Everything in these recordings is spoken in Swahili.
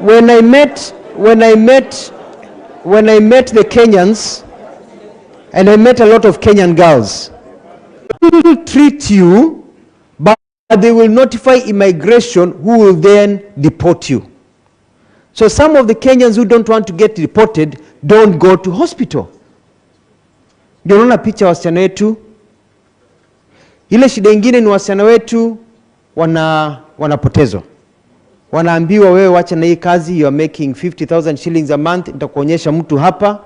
when I met the Kenyans, and I met a lot of Kenyan girls, they will treat you, but they will notify immigration, who will then deport you. So some of the Kenyans who don't want to get deported don't go to hospital. Ndio unaona picha wasichana wetu. Ile shida ingine ni wasichana wetu wanapotezwa. Wanaambiwa wewe wacha na hii kazi, you are making 50,000 shillings a month, nitakuonyesha mtu hapa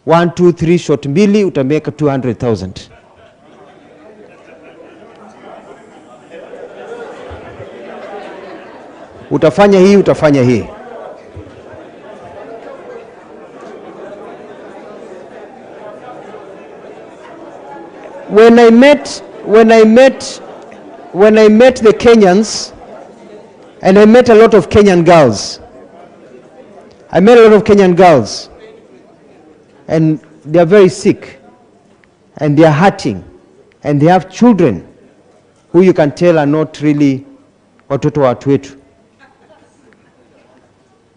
1 2 3 shot mbili utameka 200,000. Utafanya hii, utafanya hii. When I met the Kenyans, and I met a lot of Kenyan girls. I met a lot of Kenyan girls, and they are very sick, and they are hurting, and they have children who you can tell are not really watoto wa watu wetu.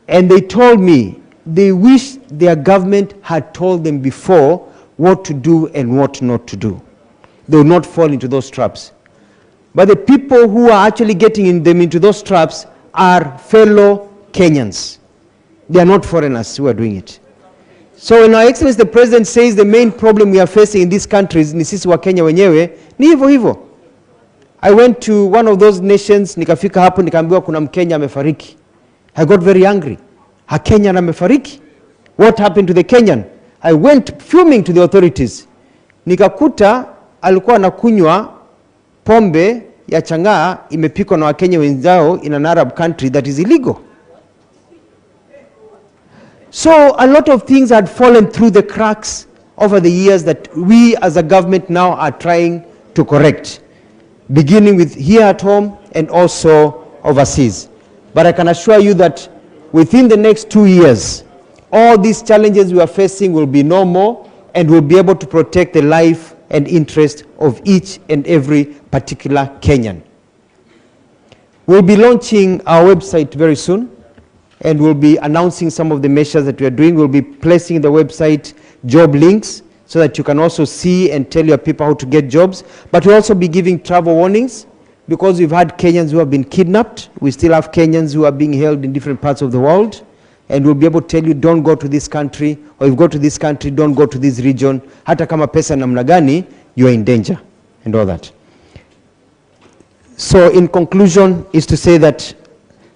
And they told me they wish their government had told them before what to do and what not to do. They will not fall into those traps. But the people who are actually getting them into those traps are fellow Kenyans. They are not foreigners who are doing it. So when Our Excellency the President says the main problem we are facing in these countries ni sisi wa Kenya wenyewe, ni hivyo hivyo. I went to one of those nations, nikafika hapo nikaambiwa kuna Mkenya amefariki. I got very angry. A Kenyan amefariki? What happened to the Kenyan? I went fuming to the authorities. Nikakuta alikuwa anakunywa pombe ya changaa imepikwa na Wakenya wenzao in an Arab country that is illegal. So a lot of things had fallen through the cracks over the years that we as a government now are trying to correct, beginning with here at home and also overseas. But I can assure you that within the next 2 years, all these challenges we are facing will be no more, and we'll be able to protect the life and interest of each and every particular Kenyan. We'll be launching our website very soon, and we'll be announcing some of the measures that we are doing. We'll be placing in the website job links so that you can also see and tell your people how to get jobs. But we'll also be giving travel warnings, because we've had Kenyans who have been kidnapped. We still have Kenyans who are being held in different parts of the world. And we'll be able to tell you, don't go to this country, or if you go to this country, don't go to this region. Hata kama pesa namna gani, you are in danger, and all that. So in conclusion is to say that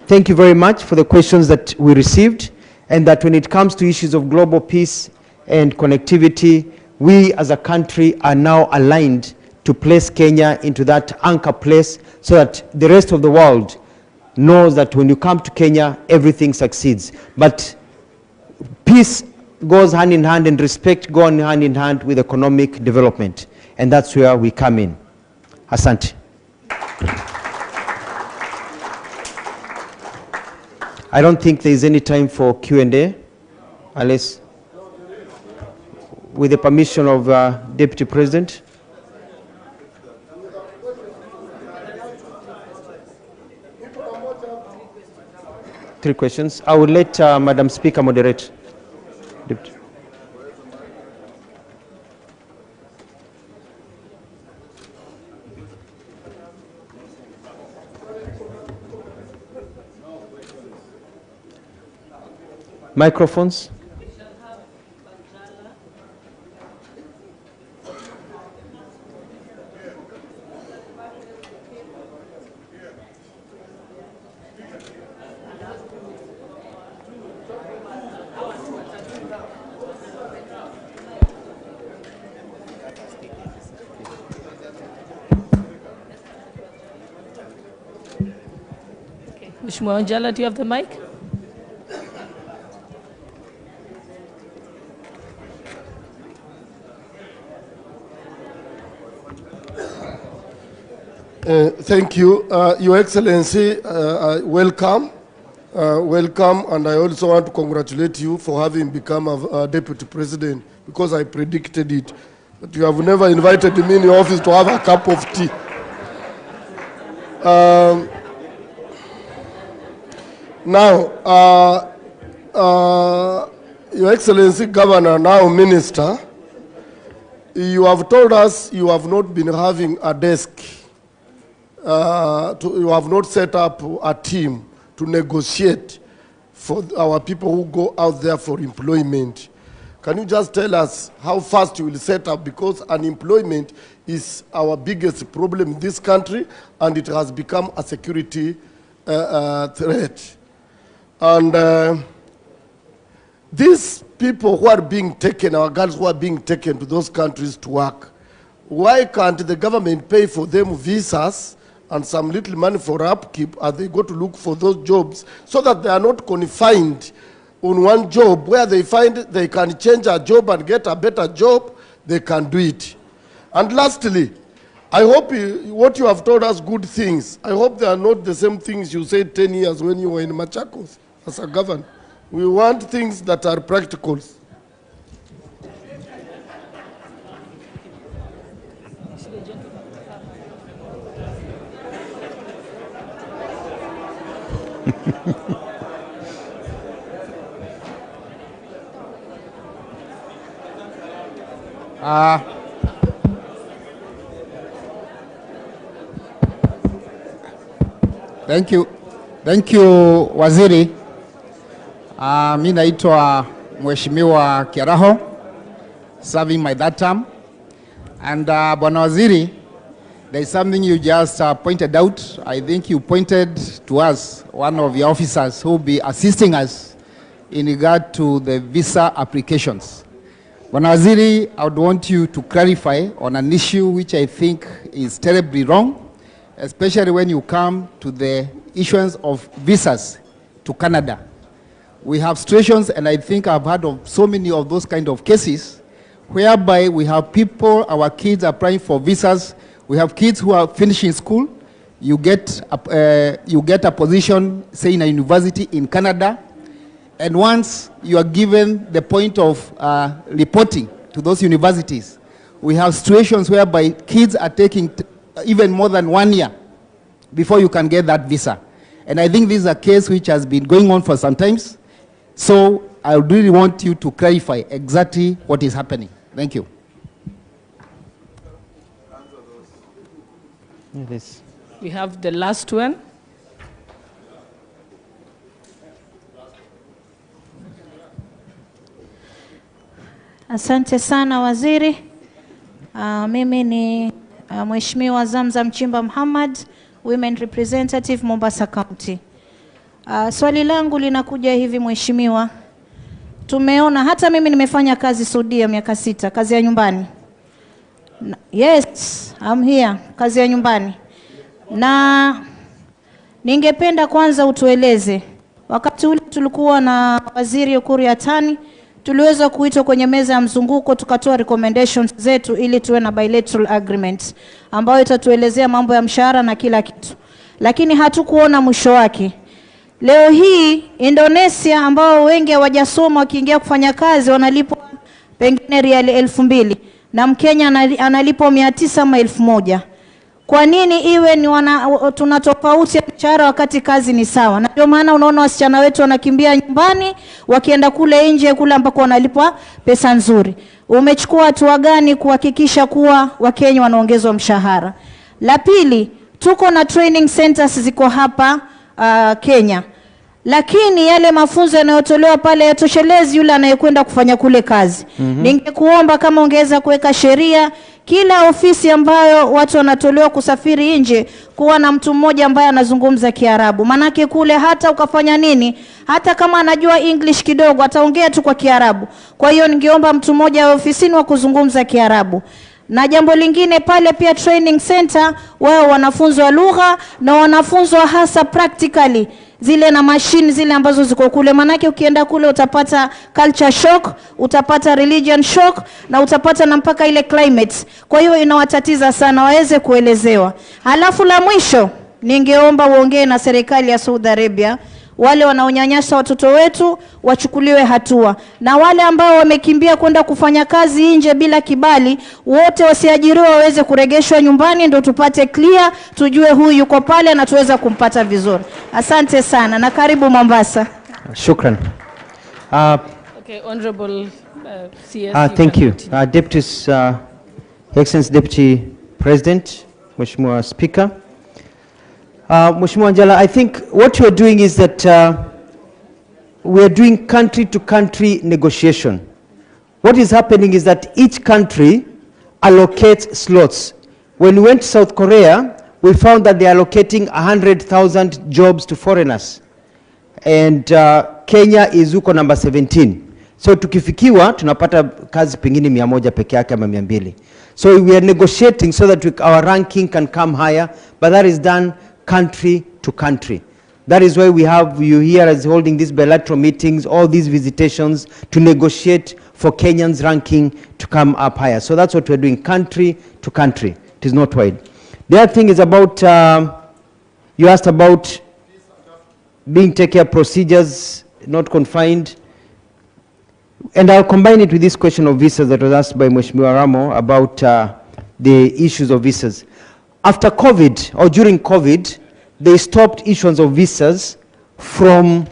thank you very much for the questions that we received, and that when it comes to issues of global peace and connectivity, we as a country are now aligned to place Kenya into that anchor place, so that the rest of the world knows that when you come to Kenya, everything succeeds. But peace goes hand in hand, and respect goes hand in hand with economic development. And that's where we come in. Asante. I don't think there is any time for Q&A, unless with the permission of Deputy President. Three questions. I will let Madam Speaker moderate. Deputy. Microphones. Mheshimiwa Wanjala, do you have the mic? Thank you, Your Excellency. Welcome, welcome, and I also want to congratulate you for having become a Deputy President, because I predicted it. But you have never invited me in your office to have a cup of tea. Now, Your Excellency Governor, now Minister, you have told us you have not been having a desk, you have not set up a team to negotiate for our people who go out there for employment. Can you just tell us how fast you will set up, because unemployment is our biggest problem in this country and it has become a security threat. And these people who are being taken, our girls who are being taken to those countries to work, why can't the government pay for them visas and some little money for upkeep as they go to look for those jobs, so that they are not confined on one job? Where they find they can change a job and get a better job, they can do it. And lastly, I hope what you have told us good things. I hope they are not the same things you said 10 years when you were in Machakos as a governor. We want things that are practical. Thank you Waziri. Mimi naitwa Mheshimiwa Kiaraho, serving my that term. And Bwana Waziri, there is something you just pointed out. I think you pointed to us, one of your officers who will be assisting us in regard to the visa applications. Bwana Waziri, I would want you to clarify on an issue which I think is terribly wrong, especially when you come to the issuance of visas to Canada. We have situations, and I think I've heard of so many of those kind of cases, whereby we have people, our kids applying for visas. We have kids who are finishing school. You get a position, say in a university in Canada, and once you are given the point of reporting to those universities, we have situations whereby kids are taking even more than 1 year before you can get that visa. And I think this is a case which has been going on for some time. So I really want you to clarify exactly what is happening. Thank you. We have the last one. Asante sana Waziri. Mimi ni Mheshimiwa Zamzam Chimba Muhammad, Women Representative Mombasa County. Swali langu linakuja hivi Mheshimiwa. Tumeona, hata mimi nimefanya kazi Saudia miaka 6, kazi ya nyumbani. Yes, I'm here, kazi ya nyumbani. Na ningependa kwanza utueleze, wakati ule tulikuwa na Waziri Ukuru Yatani, tuliweza kuitwa kwenye meza ya mzunguko, tukatoa recommendations zetu ili tuwe na bilateral agreement ambayo itatuelezea mambo ya mshahara na kila kitu. Lakini hatukuona mwisho wake. Leo hii Indonesia ambao wengi hawajasoma wakiingia kufanya kazi wanalipwa pengine riali 2,000 na Mkenya analipwa 900 ama 1,000. Kwa nini iwe ni tuna tofauti ya mshahara wakati kazi ni sawa? Na ndio maana unaona wasichana wetu wanakimbia nyumbani wakienda kule nje kule ambako wanalipwa pesa nzuri. Umechukua hatua gani kuhakikisha kuwa Wakenya wanaongezwa mshahara? La pili, tuko na training centers ziko hapa Kenya. Lakini yale mafunzo yanayotolewa pale yatoshelezi yule anayekwenda kufanya kule kazi. Ningekuomba kama ungeweza kuweka sheria kila ofisi ambayo watu wanatolewa kusafiri nje kuwa na mtu mmoja ambaye anazungumza Kiarabu. Manake kule hata ukafanya nini, hata kama anajua English kidogo ataongea tu kwa Kiarabu. Kwa hiyo ningeomba mtu mmoja wa ofisini wa kuzungumza Kiarabu. Na jambo lingine pale pia training center wao wanafunzwa lugha na wanafunzwa hasa practically zile na machine zile ambazo ziko kule. Manake ukienda kule utapata culture shock, utapata religion shock na utapata na mpaka ile climate. Kwa hiyo inawatatiza sana, waweze kuelezewa. Halafu la mwisho ningeomba uongee na serikali ya Saudi Arabia wale wanaonyanyasa watoto wetu wachukuliwe hatua, na wale ambao wamekimbia kwenda kufanya kazi nje bila kibali, wote wasiajiriwa waweze kuregeshwa nyumbani, ndio tupate clear, tujue huyu yuko pale na tuweza kumpata vizuri. Asante sana na karibu Mombasa. Shukran. Okay, Honorable CS. Thank you. Deputies, Excellency Deputy President, Mheshimiwa Speaker. Mheshimiwa Njala, I think what you are doing is that we are doing country-to-country negotiation. What is happening is that each country allocates slots. When we went to South Korea, we found that they are allocating 100,000 jobs to foreigners. And Kenya is huko number 17. So tukifikiwa, tunapata kazi pengine 100 peke yake ama 200. So we are negotiating so that our ranking can come higher, but that is done country to country. That is why we have you here as holding these bilateral meetings, all these visitations to negotiate for Kenyans' ranking to come up higher. So that's what we're doing, country to country. It is not wide. The other thing is about, you asked about being take care procedures, not confined. And I'll combine it with this question of visas that was asked by Mheshimiwa Ramo about the issues of visas. After COVID, or during COVID, they stopped issuance of visas from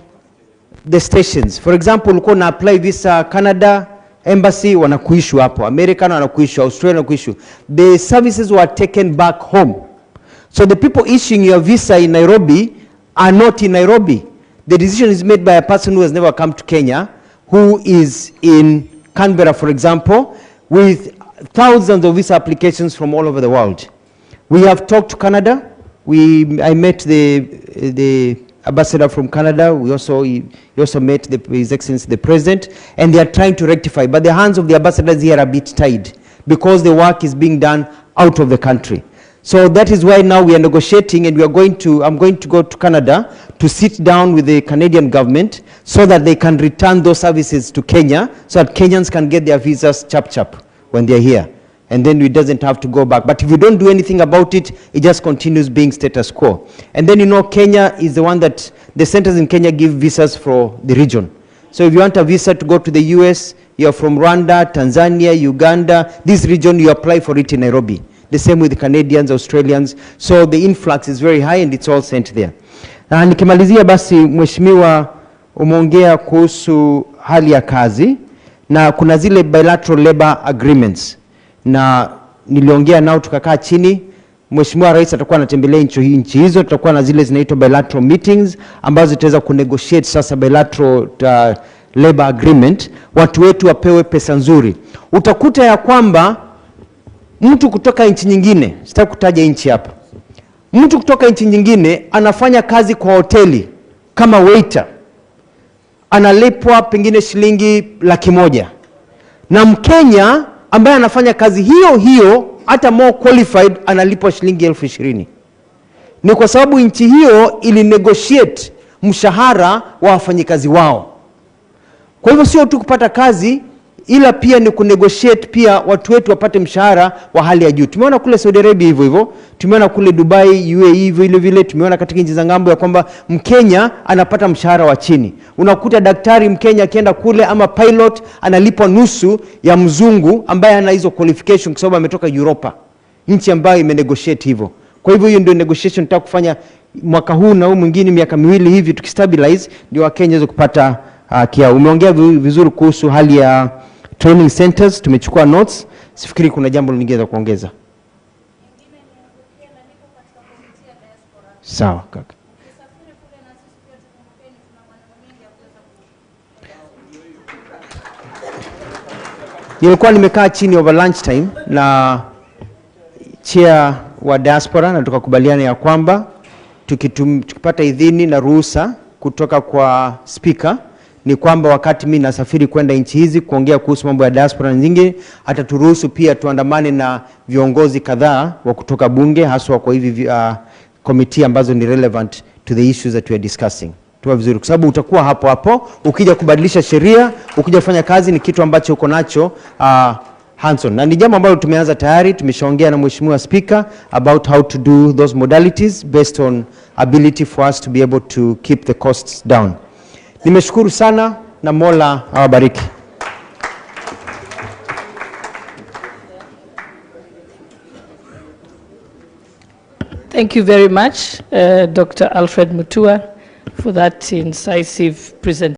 the stations. For example, ulikuwa na apply visa Canada, embassy wanakuishu hapo, American wanakuishu, Australia wanakuishu. The services were taken back home. So the people issuing your visa in Nairobi are not in Nairobi. The decision is made by a person who has never come to Kenya, who is in Canberra, for example, with thousands of visa applications from all over the world. We have talked to Canada. I met the ambassador from Canada. He also met His Excellency the President, and they are trying to rectify. But the hands of the ambassadors here are a bit tied because the work is being done out of the country. So that is why now we are negotiating, and I'm going to go to Canada to sit down with the Canadian government so that they can return those services to Kenya, so that Kenyans can get their visas chap when they're here. And then it doesn't have to go back. But if you don't do anything about it, it just continues being status quo. And then, you know, Kenya is the one that, the centers in Kenya give visas for the region. So if you want a visa to go to the US, you're from Rwanda, Tanzania, Uganda, this region, you apply for it in Nairobi. The same with the Canadians, Australians. So the influx is very high and it's all sent there. Na nikimalizia basi, Mheshimiwa, umeongea kuhusu hali ya kazi na kuna zile bilateral labor agreements. Na niliongea nao tukakaa chini. Mheshimiwa Rais atakuwa anatembelea nchi hizo, tutakuwa na zile zinaitwa bilateral meetings ambazo tutaweza kunegotiate sasa bilateral labor agreement, watu wetu wapewe pesa nzuri. Utakuta ya kwamba mtu kutoka nchi nyingine, sitaki kutaja nchi hapa, mtu kutoka nchi nyingine anafanya kazi kwa hoteli kama waiter, analipwa pengine shilingi 100,000, na Mkenya ambaye anafanya kazi hiyo hata more qualified analipwa shilingi 20,000. Ni kwa sababu nchi hiyo ili negotiate mshahara wa wafanyikazi wao. Kwa hivyo sio tu kupata kazi, ila pia ni kunegotiate pia watu wetu wapate mshahara wa hali ya juu. Tumeona kule Saudi Arabia hivyo, tumeona kule Dubai, UAE vile, tumeona katika nchi za ngambo ya kwamba Mkenya anapata mshahara wa chini. Unakuta daktari Mkenya akienda kule ama pilot analipwa nusu ya mzungu ambaye ana hizo qualification kwa sababu ametoka Europa, nchi ambayo imenegotiate hivyo. Kwa hivyo hiyo ndio negotiation tutaka kufanya mwaka huu na huu mwingine miaka 2 hivi, tukistabilize ndio Wakenya waweze kupata kia. Umeongea vizuri kuhusu hali ya training centers, tumechukua notes. Sifikiri kuna jambo lingine la kuongeza. Sawa kaka. Nilikuwa nimekaa chini over lunch time na chair wa diaspora na tukakubaliana ya kwamba tukipata idhini na ruhusa kutoka kwa speaker ni kwamba wakati mimi nasafiri kwenda nchi hizi kuongea kuhusu mambo ya diaspora nyingi, hata turuhusu pia tuandamane na viongozi kadhaa wa kutoka bunge, haswa kwa hivi committee ambazo ni relevant to the issues that we are discussing. Tuwa vizuri kwa sababu utakuwa hapo ukija kubadilisha sheria, ukija kufanya kazi ni kitu ambacho uko nacho hands-on. Na ni jambo ambalo tumeanza tayari, tumeshaongea na Mheshimiwa Speaker about how to do those modalities based on ability for us to be able to keep the costs down. Nimeshukuru sana na Mola awabariki. Thank you very much, Dr. Alfred Mutua, for that incisive presentation.